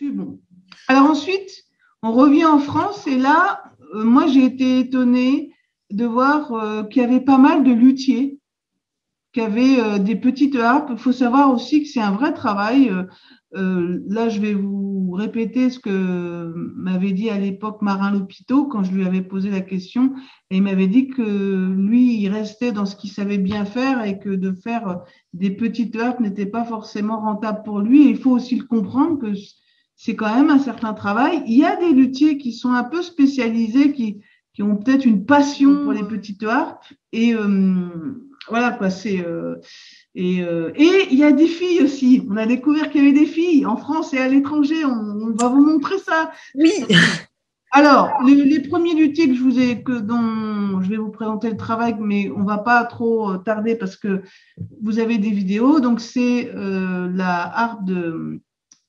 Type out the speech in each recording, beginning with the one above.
Bon. Alors ensuite, on revient en France et là, moi, j'ai été étonnée de voir qu'il y avait pas mal de luthiers qui avaient des petites harpes. Il faut savoir aussi que c'est un vrai travail. Là, je vais vous répéter ce que m'avait dit à l'époque Marin Lopiteau quand je lui avais posé la question. Et il m'avait dit que lui, il restait dans ce qu'il savait bien faire et que de faire des petites harpes n'était pas forcément rentable pour lui. Et il faut aussi le comprendre que c'est quand même un certain travail. Il y a des luthiers qui sont un peu spécialisés, qui ont peut-être une passion pour les petites harpes. Et voilà quoi, et il y a des filles aussi. On a découvert qu'il y avait des filles en France et à l'étranger. On va vous montrer ça. Oui. Alors, les premiers luthiers dont je vais vous présenter le travail, mais on va pas trop tarder parce que vous avez des vidéos. Donc, c'est la harpe de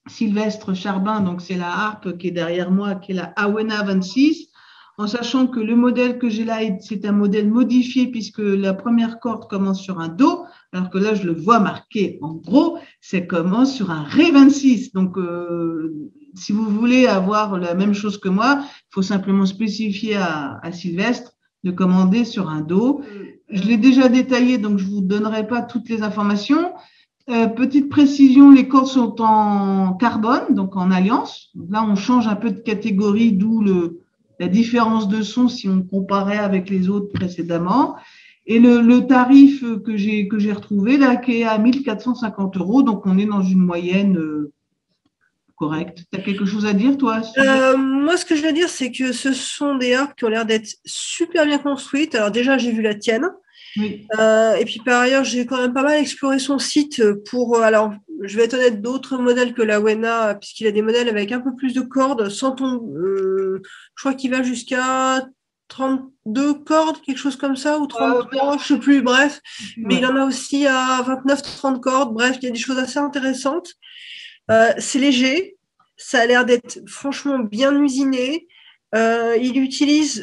Sylvestre Charbin. Donc, c'est la harpe qui est derrière moi, qui est la Awena 26. En sachant que le modèle que j'ai là, c'est un modèle modifié puisque la première corde commence sur un Do, alors que là, je le vois marqué en gros, ça commence sur un Ré 26. Donc, si vous voulez avoir la même chose que moi, il faut simplement spécifier à Sylvestre de commander sur un Do. Je l'ai déjà détaillé, donc je ne vous donnerai pas toutes les informations. Petite précision, les cordes sont en carbone, donc en alliance. Là, on change un peu de catégorie, d'où la différence de son si on comparait avec les autres précédemment. Et le tarif que j'ai retrouvé, là, qui est à 1 450 €, donc on est dans une moyenne correcte. Tu as quelque chose à dire, toi? Moi, ce que je veux dire, c'est que ce sont des harpes qui ont l'air d'être super bien construites. Alors déjà, j'ai vu la tienne. Oui. Et puis par ailleurs, j'ai quand même pas mal exploré son site pour, alors je vais être honnête, d'autres modèles que la Wena, puisqu'il a des modèles avec un peu plus de cordes, sans ton, je crois qu'il va jusqu'à 32 cordes, quelque chose comme ça, ou 33, je sais plus, bref. Mais il en a aussi à 29, 30 cordes, bref, il y a des choses assez intéressantes. C'est léger, ça a l'air d'être franchement bien usiné. Il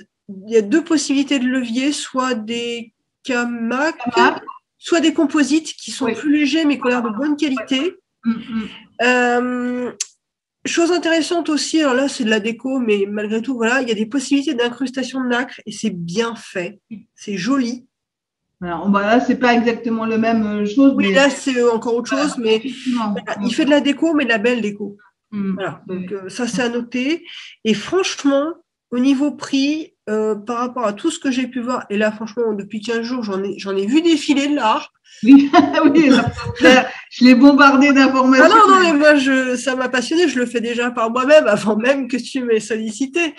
y a deux possibilités de levier, soit des Kamac, soit des composites qui sont plus légers mais qui ont l'air de bonne qualité. Chose intéressante aussi, alors là c'est de la déco, mais malgré tout, voilà, il y a des possibilités d'incrustation de nacre et c'est bien fait, c'est joli. Alors, là, c'est pas exactement la même chose. Oui, mais là c'est encore autre chose, mais voilà, il fait de la déco, mais de la belle déco. Voilà, donc ça c'est à noter. Et franchement, au niveau prix, par rapport à tout ce que j'ai pu voir, et là franchement, depuis 15 jours, j'en ai vu défiler de l'art. Oui, oui là, je l'ai bombardé d'informations. Ah non, mais moi, ça m'a passionné, je le fais déjà par moi-même, avant même que tu m'aies sollicité.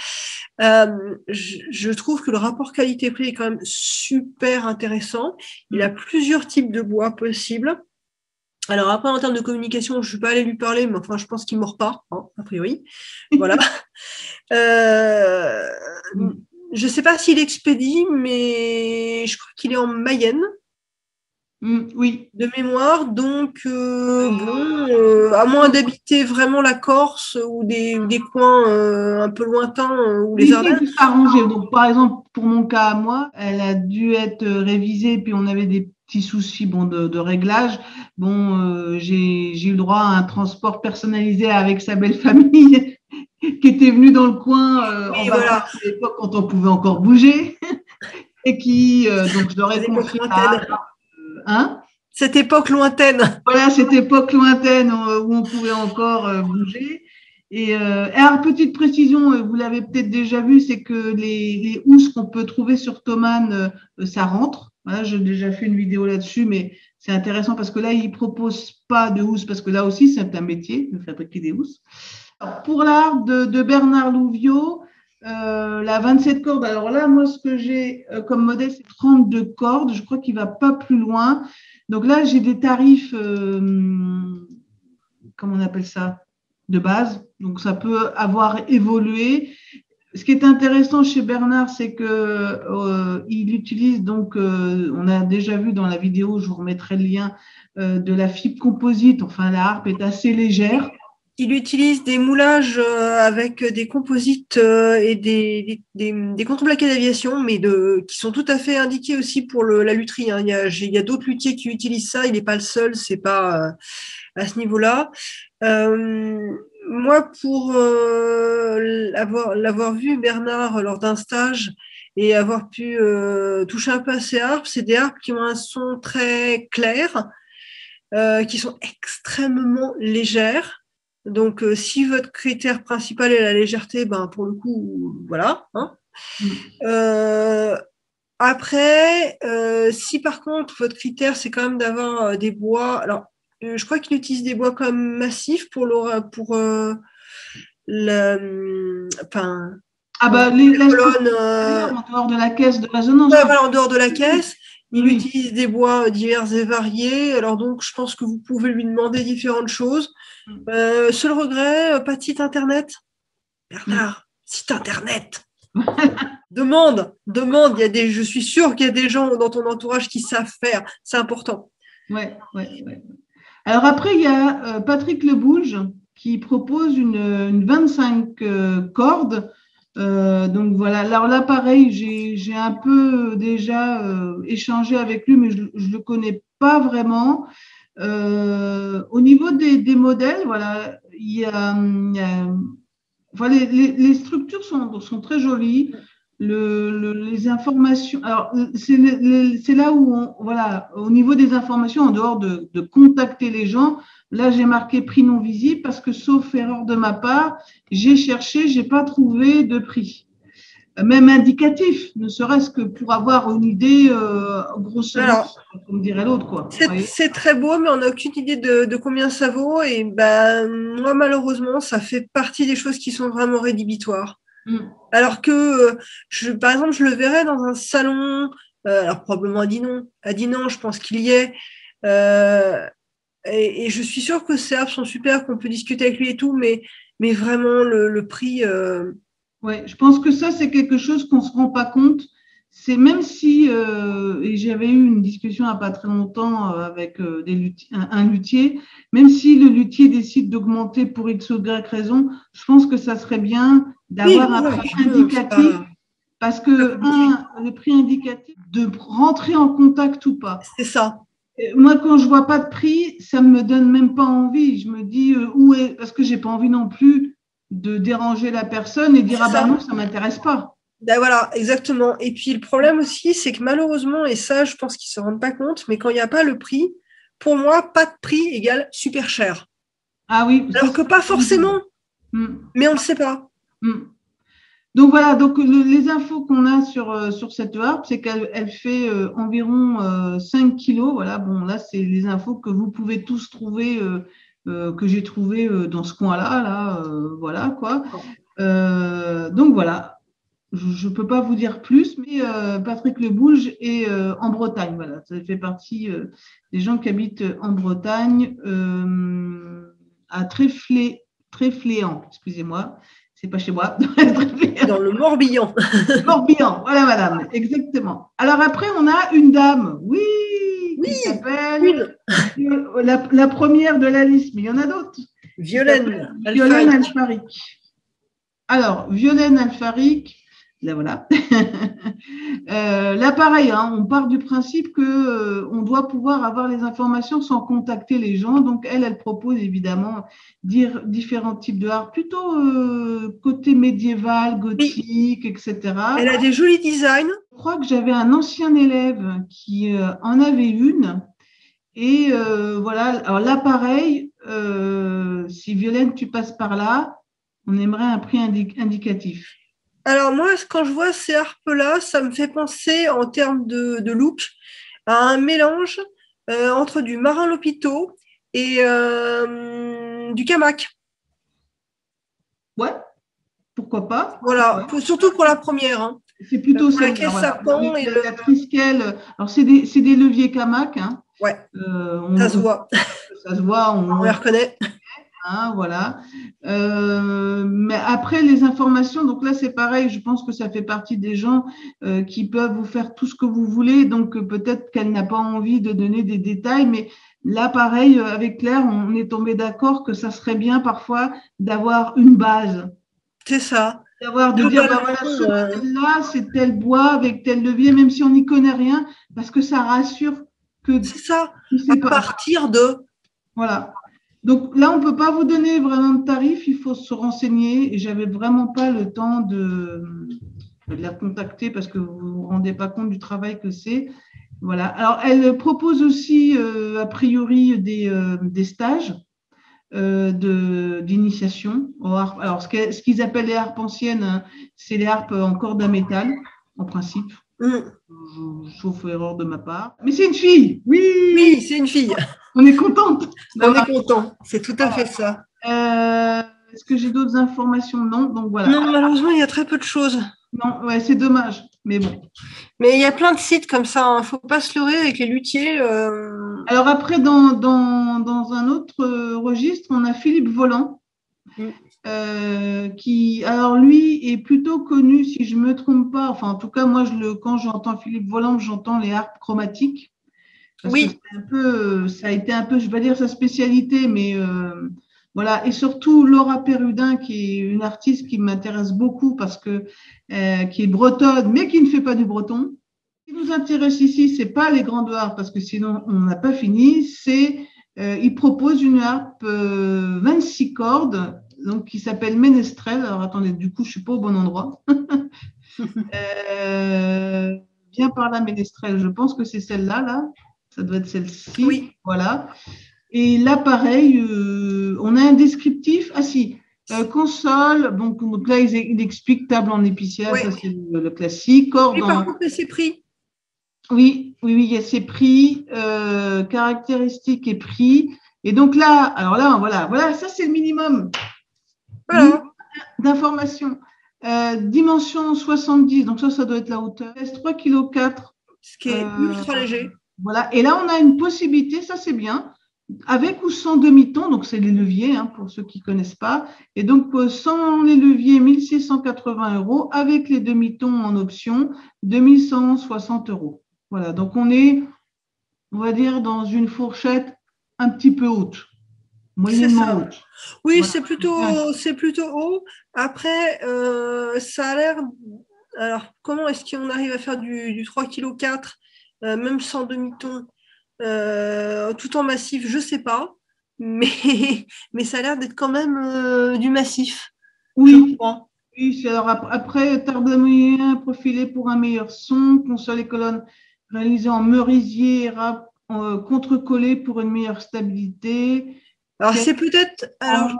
Je trouve que le rapport qualité-prix est quand même super intéressant. Il a plusieurs types de bois possibles. Alors après, en termes de communication, je ne suis pas allée lui parler, mais enfin, je pense qu'il ne mord pas, hein, a priori. Voilà. Je ne sais pas s'il expédie, mais je crois qu'il est en Mayenne. Oui. De mémoire, donc à moins d'habiter vraiment la Corse ou des coins un peu lointains ou les Ardennes. Il s'arranger. Donc, par exemple, pour mon cas à moi, elle a dû être révisée, puis on avait des petits soucis de réglage. Bon, j'ai eu le droit à un transport personnalisé avec sa belle famille qui était venue dans le coin en vacances à l'époque quand on pouvait encore bouger et qui, donc je leur ai confié cette époque lointaine. Voilà, cette époque lointaine où on pouvait encore bouger. Et alors, petite précision, vous l'avez peut-être déjà vu, c'est que les housses qu'on peut trouver sur Thomann, ça rentre. Voilà, j'ai déjà fait une vidéo là-dessus, mais c'est intéressant parce que là, ils ne proposent pas de housses parce que là aussi, c'est un métier de fabriquer des housses. Alors, pour l'art de Bernard Louviot, la 27 cordes. Alors là, moi, ce que j'ai comme modèle, c'est 32 cordes. Je crois qu'il ne va pas plus loin. Donc là, j'ai des tarifs, comment on appelle ça, de base. Donc ça peut avoir évolué. Ce qui est intéressant chez Bernard, c'est que il utilise donc, on a déjà vu dans la vidéo, je vous remettrai le lien, de la fibre composite. Enfin, la harpe est assez légère. Il utilise des moulages avec des composites et des contreplaqués d'aviation, mais qui sont tout à fait indiqués aussi pour la lutherie. Hein. Il y a d'autres luthiers qui utilisent ça. Il n'est pas le seul. C'est pas à ce niveau-là. moi, pour l'avoir vu, Bernard, lors d'un stage et avoir pu toucher un peu à ces harpes, c'est des harpes qui ont un son très clair, qui sont extrêmement légères. Donc, si votre critère principal est la légèreté, ben, pour le coup, voilà. Hein. Après, si par contre, votre critère, c'est quand même d'avoir des bois... Alors, je crois qu'il utilise des bois quand même massifs pour enfin, Ah bah, la colonne, en dehors de la caisse de résonance. ouais, voilà, en dehors de la caisse, il Oui. utilise des bois divers et variés. Alors donc, je pense que vous pouvez lui demander différentes choses. Seul regret, pas de site internet. Bernard, site internet. Demande. Il y a je suis sûre qu'il y a des gens dans ton entourage qui savent faire. C'est important. Ouais. Alors après, il y a Patrick Lebouge qui propose une 25 cordes. Donc voilà. Alors là, pareil, j'ai un peu déjà échangé avec lui, mais je ne le connais pas vraiment. Au niveau des modèles, voilà, voilà, les structures sont très jolies. Les informations, alors c'est là où voilà, au niveau des informations, en dehors de contacter les gens, là j'ai marqué prix non visible parce que sauf erreur de ma part, j'ai cherché, j'ai pas trouvé de prix, même indicatif, ne serait-ce que pour avoir une idée grossièrement, comme dirait l'autre, quoi. C'est très beau, mais on n'a aucune idée de combien ça vaut. Et ben, moi, malheureusement, ça fait partie des choses qui sont vraiment rédhibitoires. Alors que, par exemple, je le verrais dans un salon, alors probablement à Dinan, je pense qu'il y est. Et je suis sûre que ces apps sont super, qu'on peut discuter avec lui et tout, mais vraiment, le prix. Ouais, je pense que ça, c'est quelque chose qu'on ne se rend pas compte. C'est même si, et j'avais eu une discussion il n'y a pas très longtemps avec un luthier, même si le luthier décide d'augmenter pour X ou Y raison, je pense que ça serait bien d'avoir un prix indicatif, parce que, le prix indicatif, de rentrer en contact ou pas. C'est ça. Moi, quand je ne vois pas de prix, ça ne me donne même pas envie. Je me dis, parce que je n'ai pas envie non plus de déranger la personne et dire, ah ben non, ça ne m'intéresse pas. Ben voilà, exactement. Et puis le problème aussi, c'est que malheureusement, et ça, je pense qu'ils ne se rendent pas compte, mais quand il n'y a pas le prix, pour moi, pas de prix égale super cher. Ah oui. Alors que pas forcément, mais on ne le sait pas. Donc voilà, donc les infos qu'on a sur cette harpe, c'est qu'elle fait environ 5 kilos. Voilà, bon, là, c'est les infos que vous pouvez tous trouver, que j'ai trouvé dans ce coin-là, voilà, quoi. Donc voilà. Je ne peux pas vous dire plus, mais Patrick Lebouge est en Bretagne. Voilà, ça fait partie des gens qui habitent en Bretagne, à Tréfléan, excusez-moi, c'est pas chez moi. Dans le Morbihan. Morbihan, voilà madame, exactement. Alors après, on a une dame, qui s'appelle la première de la liste, mais il y en a d'autres. Violaine Alfaric. Alors, Violaine Alfaric, là voilà. Là, pareil, on part du principe que on doit pouvoir avoir les informations sans contacter les gens. Donc, elle propose évidemment différents types de harpe, plutôt côté médiéval, gothique, etc. Elle a des jolis designs. Je crois que j'avais un ancien élève qui en avait une. Et voilà, alors là, pareil, si Violaine, tu passes par là, on aimerait un prix indicatif. Alors moi, quand je vois ces harpes-là, ça me fait penser en termes de look à un mélange entre du Marin Lopito et du Camac. Ouais, pourquoi pas. Voilà, surtout pour la première. Hein. C'est plutôt la caisse serpent et la trisquelle. Alors c'est des leviers Camac. Hein. Ouais, ça se voit. Ça se voit. On les reconnaît. Voilà. Mais après, les informations, donc là, c'est pareil, je pense que ça fait partie des gens qui peuvent vous faire tout ce que vous voulez, donc peut-être qu'elle n'a pas envie de donner des détails, mais là, pareil, avec Claire, on est tombé d'accord que ça serait bien parfois d'avoir une base. C'est ça. De dire, voilà, là, c'est tel bois avec tel levier, même si on n'y connaît rien, parce que ça rassure que… C'est ça, à partir de… Voilà. Donc là, on ne peut pas vous donner vraiment de tarif, il faut se renseigner. Et j'avais vraiment pas le temps de la contacter parce que vous ne vous rendez pas compte du travail que c'est. Voilà. Alors, elle propose aussi, a priori, des stages d'initiation aux harpes. Alors, ce qu'ils appellent les harpes anciennes, hein, c'est les harpes en corde à métal, en principe. Sauf erreur de ma part. Mais c'est une fille, oui. Oui, c'est une fille. On est contente. On est content, c'est tout à fait ça. Est-ce que j'ai d'autres informations? Non, donc voilà. Non, malheureusement, il y a très peu de choses. Non, ouais, c'est dommage, mais bon. Mais il y a plein de sites comme ça, il ne faut pas se leurrer avec les luthiers. Alors après, dans un autre registre, on a Philippe Voland, qui, alors lui, est plutôt connu, si je ne me trompe pas, enfin en tout cas, moi, quand j'entends Philippe Voland, j'entends les harpes chromatiques. Parce que ça a été un peu, je ne vais pas dire sa spécialité, mais voilà. Et surtout Laura Perrudin, qui est une artiste qui m'intéresse beaucoup parce que qui est bretonne, mais qui ne fait pas du breton. Ce qui nous intéresse ici, c'est pas les grandes harpes, parce que sinon on n'a pas fini. Il propose une harpe 26 cordes, donc qui s'appelle Ménestrel. Alors attendez, du coup, je suis pas au bon endroit. Bien par là, Ménestrel. Je pense que c'est celle-là, là. Ça doit être celle-ci. Oui. Voilà. Et là, pareil, on a un descriptif. Ah si, console. Donc là, il explique table en épicier. Ouais. Ça, c'est le classique. Corde oui, par contre, c'est prix. Oui, il y a ses prix, caractéristiques et prix. Et donc là, alors là, voilà, ça c'est le minimum d'informations. Dimension 70, donc ça doit être la hauteur. 3,4 kg. Ce qui est ultra léger. Voilà, et là on a une possibilité, ça c'est bien, avec ou sans demi-ton, donc c'est les leviers hein, pour ceux qui ne connaissent pas. Et donc sans les leviers, 1 680 €, avec les demi-tons en option, 2 160 €. Voilà, donc on va dire, dans une fourchette un petit peu haute, moyennement haute. Oui, voilà. c'est plutôt haut. Après, ça a l'air. Alors, comment est-ce qu'on arrive à faire du 3,4 kg, même sans demi-ton, tout en massif, je ne sais pas. Mais ça a l'air d'être quand même du massif. Oui, je crois. Oui, alors après, table moyen profilé pour un meilleur son, console et colonnes réalisées en merisier, contre-collé pour une meilleure stabilité. Alors, c'est peut-être. Alors, je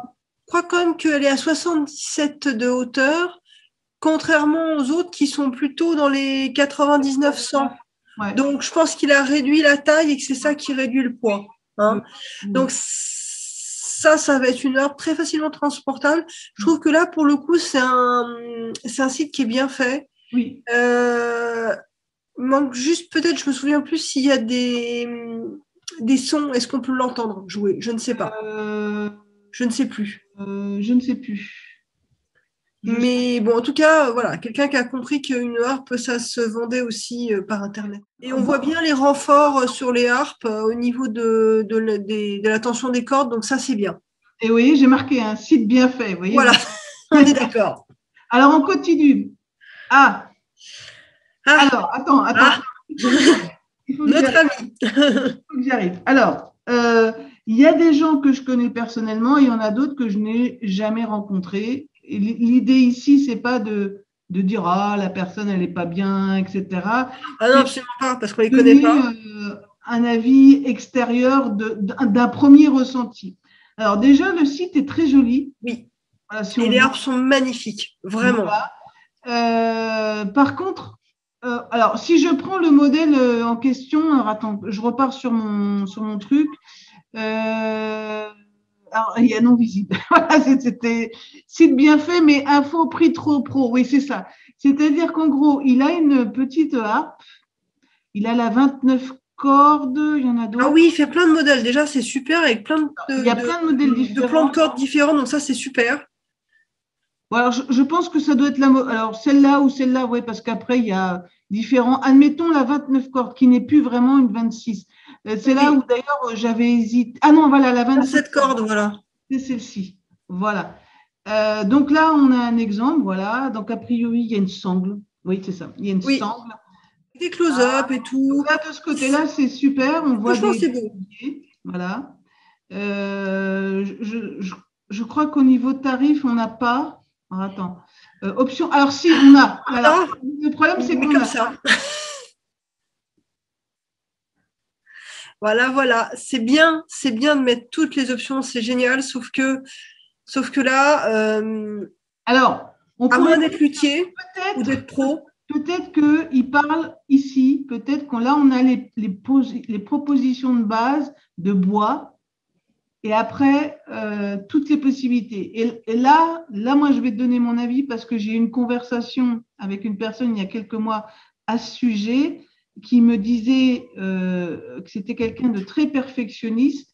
crois quand même qu'elle est à 77 de hauteur, contrairement aux autres qui sont plutôt dans les 99-100. Ouais. Donc, je pense qu'il a réduit la taille et que c'est ça qui réduit le poids. Hein. Oui. Donc, ça va être une harpe très facilement transportable. Je trouve que là, pour le coup, c'est un site qui est bien fait. Oui. Manque juste, peut-être, je me souviens plus s'il y a des sons. Est-ce qu'on peut l'entendre jouer? Je ne sais pas. Je ne sais plus. Je ne sais plus. Mais bon, en tout cas, voilà, quelqu'un qui a compris qu'une harpe, ça se vendait aussi par Internet. Et on voit bien les renforts sur les harpes au niveau de la tension des cordes, donc ça, c'est bien. Et oui, j'ai marqué un site bien fait. Vous voyez, voilà, on est d'accord. Alors, on continue. Alors, attends. Notre ami. Il faut que j'y arrive. Alors, il y a des gens que je connais personnellement et il y en a d'autres que je n'ai jamais rencontrés. Et l'idée ici, c'est pas de dire la personne elle n'est pas bien, etc. Ah non, absolument pas, parce qu'on les connaît pas. Un avis extérieur d'un premier ressenti. Alors déjà, le site est très joli. Oui. Voilà, et les harpes sont magnifiques, vraiment. Voilà. Par contre, alors si je prends le modèle en question, alors attends, je repars sur mon truc. Alors, il y a non visible. Voilà, c'était site bien fait, mais info prix trop pro. Oui, c'est ça. C'est-à-dire qu'en gros, il a une petite harpe. Il a la 29 cordes. Il y en a d'autres. Ah oui, il fait plein de modèles. Déjà, c'est super avec plein de, il y a plein de modèles différents. De plans de cordes différents. Donc ça, c'est super. Bon, alors, je pense que ça doit être alors celle-là ou celle-là, oui, parce qu'après, il y a différents. Admettons la 29 cordes, qui n'est plus vraiment une 26. C'est là où d'ailleurs j'avais hésité. Ah non, voilà, la 27 cordes, voilà. C'est celle-ci. Voilà. Donc là, on a un exemple, voilà. Donc a priori, il y a une sangle. Oui, c'est ça. Il y a une sangle. Des close-up et tout. Donc là, de ce côté-là, c'est super. On voit c'est beau. Voilà. Je crois qu'au niveau tarif, on n'a pas. Alors, attends. Option. Alors, si, on a. Alors, le problème, c'est qu'on a. Ça. Voilà. C'est bien de mettre toutes les options, c'est génial, sauf que là, alors, à moins d'être luthier ou d'être pro. Peut-être qu'il parle ici, peut-être qu'on là, on a les propositions de base de bois et après, toutes les possibilités. Et là, moi, je vais te donner mon avis parce que j'ai eu une conversation avec une personne il y a quelques mois à ce sujet qui me disait que c'était quelqu'un de très perfectionniste.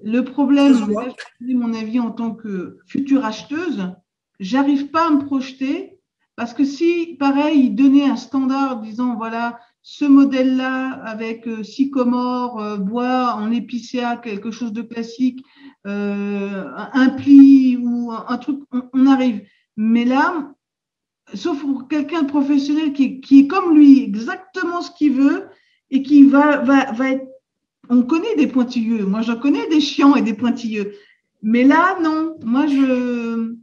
Le problème, je vais donner mon avis en tant que future acheteuse, j'arrive pas à me projeter parce que si, pareil, il donnait un standard disant, voilà, ce modèle-là avec sycomore, bois en épicéa, quelque chose de classique, un pli ou un truc, on arrive. Mais là, sauf pour quelqu'un de professionnel qui est comme lui, exactement ce qu'il veut et qui va être. On connaît des pointilleux. Moi, j'en connais des chiants et des pointilleux. Mais là, non. Moi, je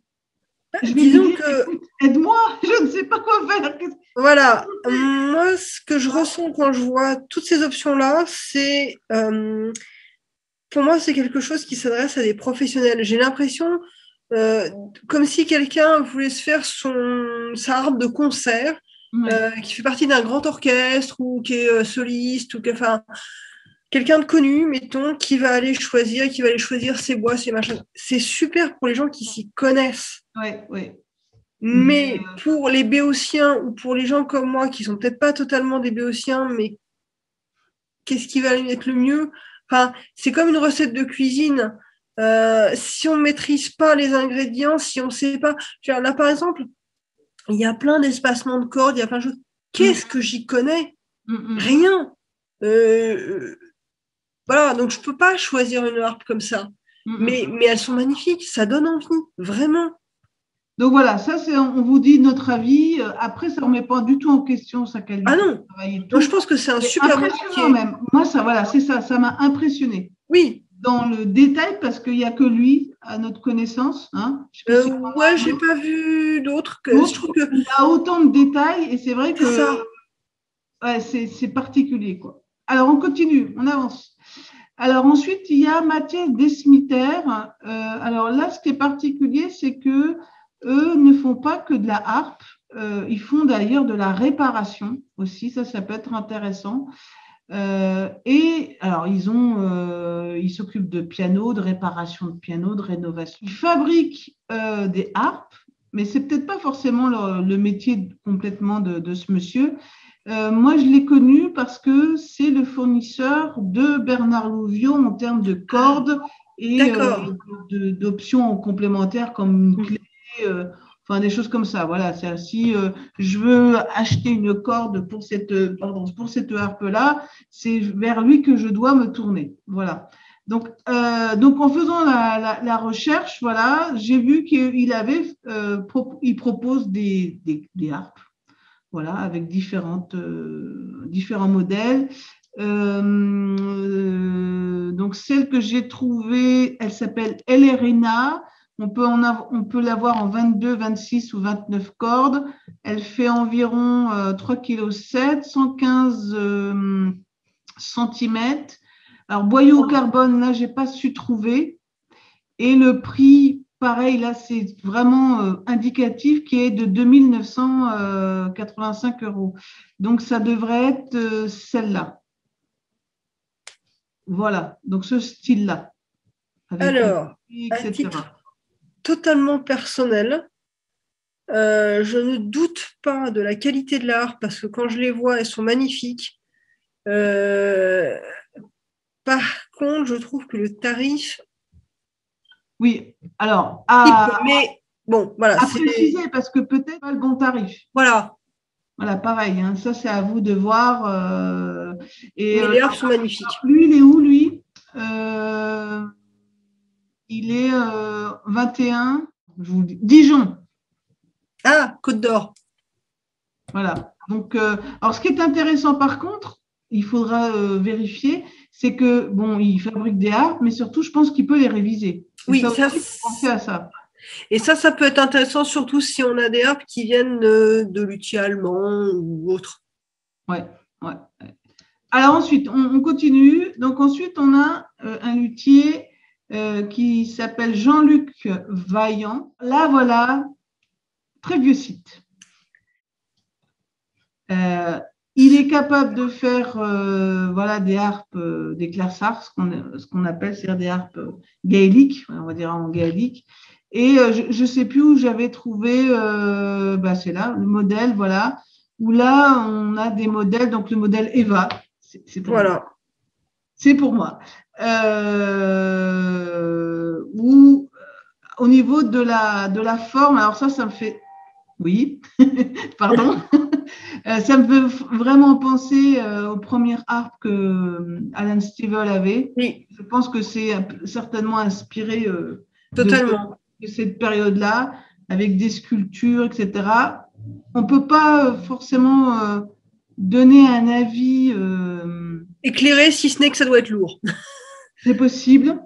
vais disons dire, que écoute, aide-moi, je ne sais pas quoi faire. Voilà. Moi, ce que je ressens quand je vois toutes ces options-là, c'est pour moi, c'est quelque chose qui s'adresse à des professionnels. J'ai l'impression comme si quelqu'un voulait se faire sa harpe de concert, qui fait partie d'un grand orchestre ou qui est soliste ou enfin quelqu'un de connu, mettons, qui va aller choisir ses bois, ses machins. C'est super pour les gens qui s'y connaissent. Oui. Mais pour les béotiens ou pour les gens comme moi qui sont peut-être pas totalement des béotiens, mais qu'est-ce qui va être le mieux? Enfin, c'est comme une recette de cuisine. Si on ne maîtrise pas les ingrédients, si on ne sait pas. Là, par exemple, il y a plein d'espacements de cordes, il y a plein de choses. Qu'est-ce que j'y connais? Rien. Voilà, donc je ne peux pas choisir une harpe comme ça. Mais elles sont magnifiques, ça donne envie, vraiment. Donc voilà, ça, on vous dit notre avis. Après, ça ne remet pas du tout en question sa qualité de travail et tout. Moi, je pense que c'est un super impressionnant même. Moi, ça m'a impressionné. Oui. Dans le détail, parce qu'il n'y a que lui, à notre connaissance. Hein. Je n'ai pas vu d'autres. Je trouve que... Il a autant de détails et c'est vrai que c'est particulier, quoi. Alors, on continue, on avance. Alors, ensuite, il y a Mathias Desmiter. Alors là, ce qui est particulier, c'est que eux ne font pas que de la harpe. Ils font d'ailleurs de la réparation aussi. Ça peut être intéressant. Et alors, ils s'occupent de piano, de réparation de piano, de rénovation. Ils fabriquent des harpes, mais c'est peut-être pas forcément le métier complètement de ce monsieur. Moi, je l'ai connu parce que c'est le fournisseur de Bernard Louvion en termes de cordes et d'options complémentaires comme une clé, enfin des choses comme ça. Voilà, si je veux acheter une corde pour cette harpe-là, c'est vers lui que je dois me tourner. Voilà. Donc en faisant la recherche, voilà, j'ai vu qu'il propose des harpes. Voilà, avec différents modèles. Donc, celle que j'ai trouvée, elle s'appelle Ellerina. On peut l'avoir en 22, 26 ou 29 cordes. Elle fait environ 3,7 kg, 115 cm. Alors, boyau au carbone, là, je n'ai pas su trouver. Et le prix, pareil, là, c'est vraiment indicatif, qui est de 2 985 €. Donc, ça devrait être celle-là. Voilà, donc ce style-là. Alors, à titre totalement personnel, je ne doute pas de la qualité de la harpe parce que quand je les vois, elles sont magnifiques. Par contre, je trouve que le tarif... Oui, alors, mais bon, voilà. À préciser, parce que peut-être pas le bon tarif. Voilà, pareil, hein, ça c'est à vous de voir. Mais les harpes sont magnifiques. Lui, il est où, lui il est 21, je vous dis, Dijon. Ah, Côte d'Or. Voilà. Donc, alors, ce qui est intéressant, par contre, il faudra vérifier, c'est que, bon, il fabrique des harpes, mais surtout, je pense qu'il peut les réviser. Oui, ça aussi, faut penser à ça. Et ça peut être intéressant, surtout si on a des harpes qui viennent de luthiers allemands ou autres. Ouais, ouais. Alors ensuite, on continue. Donc ensuite, on a un luthier qui s'appelle Jean-Luc Vaillant. Là, voilà, très vieux site. Il est capable de faire voilà, des harpes, des clarsars, ce qu'on appelle, c'est-à-dire des harpes gaéliques, on va dire en gaélique. Et je ne sais plus où j'avais trouvé, c'est là, le modèle, voilà, où là, on a des modèles, donc le modèle Eva, c'est pour voilà. moi. C'est pour moi. Où, au niveau de la forme, alors ça me fait... Oui, pardon. Ça me fait vraiment penser aux premières harpes que Alan Stivell avait. Oui. Je pense que c'est certainement inspiré totalement de cette période-là, avec des sculptures, etc. On ne peut pas forcément donner un avis éclairé, si ce n'est que ça doit être lourd. C'est possible.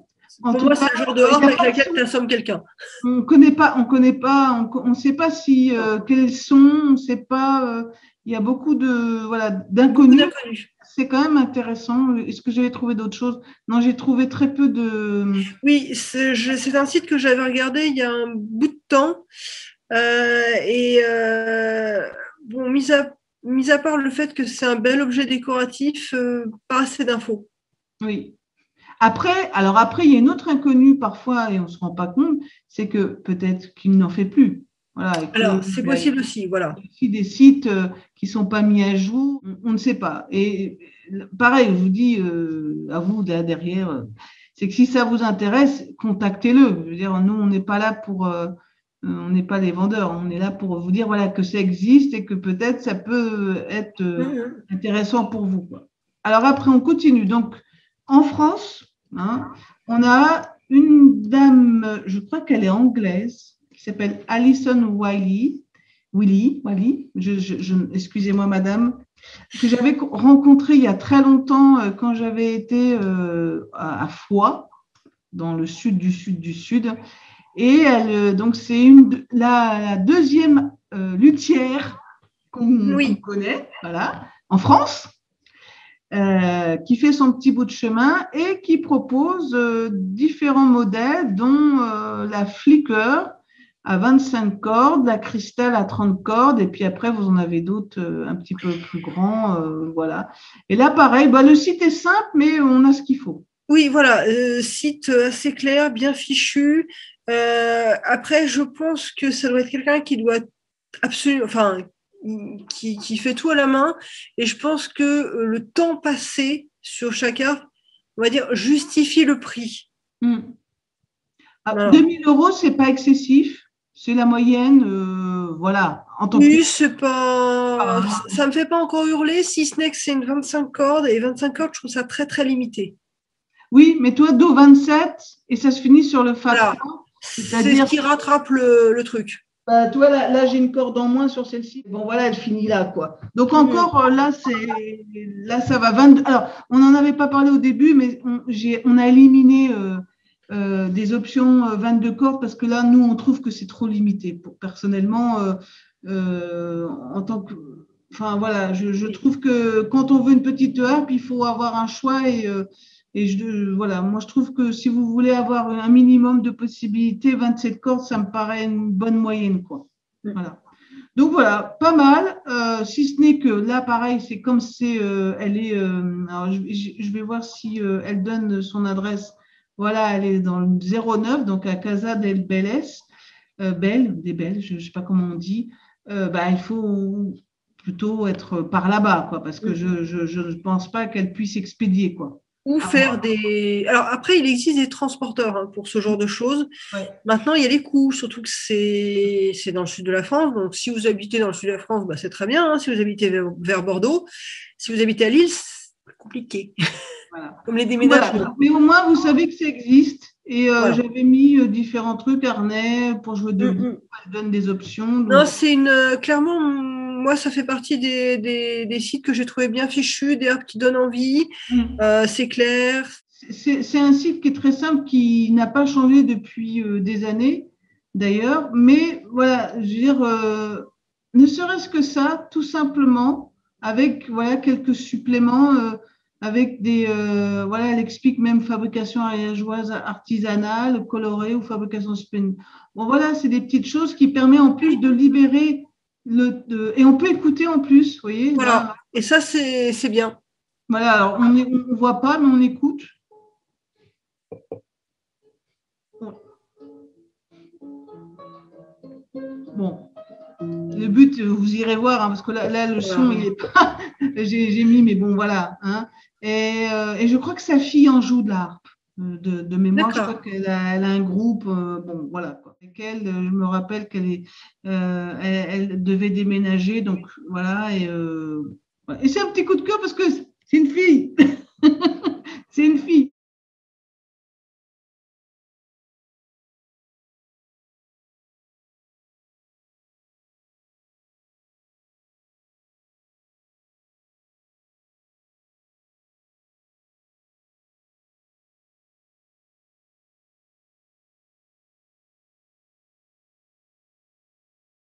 Pour moi, c'est le genre de harpe avec laquelle tu assommes quelqu'un. On ne sait pas si quels sont, on ne sait pas. Il y a beaucoup d'inconnus. C'est quand même intéressant. Est-ce que j'avais trouvé d'autres choses? Non, j'ai trouvé très peu de. Oui, c'est un site que j'avais regardé il y a un bout de temps. Bon, mis à part le fait que c'est un bel objet décoratif, pas assez d'infos. Oui. Après, il y a une autre inconnue parfois, et on ne se rend pas compte, c'est que peut-être qu'il n'en fait plus. Voilà, alors, c'est possible aussi, voilà. Il y a aussi des sites qui ne sont pas mis à jour, on ne sait pas. Et pareil, je vous dis, à vous là derrière, c'est que si ça vous intéresse, contactez-le. Je veux dire, nous, on n'est pas là pour... on n'est pas des vendeurs, on est là pour vous dire voilà, que ça existe et que peut-être ça peut être intéressant pour vous, quoi. Alors après, on continue. Donc, en France, on a une dame, je crois qu'elle est anglaise, qui s'appelle Alison Wiley, excusez-moi madame, que j'avais rencontrée il y a très longtemps quand j'avais été à Foix, dans le sud du sud du sud. Et donc c'est la deuxième luthière qu'on connaît, voilà, en France. Qui fait son petit bout de chemin et qui propose différents modèles, dont la Flicker à 25 cordes, la Cristal à 30 cordes, et puis après, vous en avez d'autres un petit peu plus grands. Voilà. Et là, pareil, le site est simple, mais on a ce qu'il faut. Oui, voilà, site assez clair, bien fichu. Après, je pense que ça doit être quelqu'un qui doit absolument... Enfin, qui fait tout à la main, et je pense que le temps passé sur chaque harpe, on va dire, justifie le prix. Voilà. 2000 €, c'est pas excessif, c'est la moyenne, voilà. Oui, c'est pas, ça me fait pas encore hurler, si ce n'est que c'est une 25 cordes, et 25 cordes, je trouve ça très très limité. Oui, mais toi, Do 27, et ça se finit sur le Fa3. Voilà. C'est ce qui rattrape le truc. Toi, là j'ai une corde en moins sur celle-ci. Bon, voilà, elle finit là, quoi. Donc, encore, là, ça va 22. Alors, on n'en avait pas parlé au début, mais on a éliminé des options 22 cordes parce que là, nous, on trouve que c'est trop limité. Personnellement, en tant que. Enfin, voilà, je trouve que quand on veut une petite harpe, il faut avoir un choix voilà, moi je trouve que si vous voulez avoir un minimum de possibilités, 27 cordes, ça me paraît une bonne moyenne, quoi. Voilà. Donc voilà, pas mal. Si ce n'est que là, pareil, c'est comme elle est. Alors je vais voir si elle donne son adresse. Voilà, elle est dans le 09, donc à Casa del Belles, des Belges, je ne sais pas comment on dit. Il faut plutôt être par là-bas, quoi, parce que je ne pense pas qu'elle puisse expédier, quoi. Ou faire des... Alors après, il existe des transporteurs pour ce genre de choses. Ouais. Maintenant, il y a les coûts, surtout que c'est dans le sud de la France. Donc, si vous habitez dans le sud de la France, c'est très bien. Si vous habitez vers Bordeaux, si vous habitez à Lille, c'est compliqué. Voilà. Comme les déménagements. Voilà. Mais au moins, vous savez que ça existe. Et voilà. J'avais mis différents trucs, harnais, pour jouer debout. Elle donne des options. Donc... Non, c'est clairement, moi, ça fait partie des sites que j'ai trouvé bien fichus, d'ailleurs qui donnent envie. C'est clair. C'est un site qui est très simple, qui n'a pas changé depuis des années, d'ailleurs. Mais voilà, je veux dire, ne serait-ce que ça, tout simplement, avec voilà quelques suppléments, avec des voilà, elle explique même fabrication ariégeoise artisanale, colorée ou fabrication spin. Bon voilà, c'est des petites choses qui permettent en plus de libérer et on peut écouter en plus, vous voyez. Voilà. Là, Et ça, c'est bien. voilà, alors on ne voit pas, mais on écoute. Bon, le but, vous irez voir, hein, parce que là le son, il est pas. J'ai mis, mais bon, voilà. Hein. Et je crois que sa fille en joue de la harpe. De mémoire, je crois qu'elle a un groupe, bon, voilà. Quoi. Avec elle, je me rappelle elle devait déménager, donc voilà. Et c'est un petit coup de cœur parce que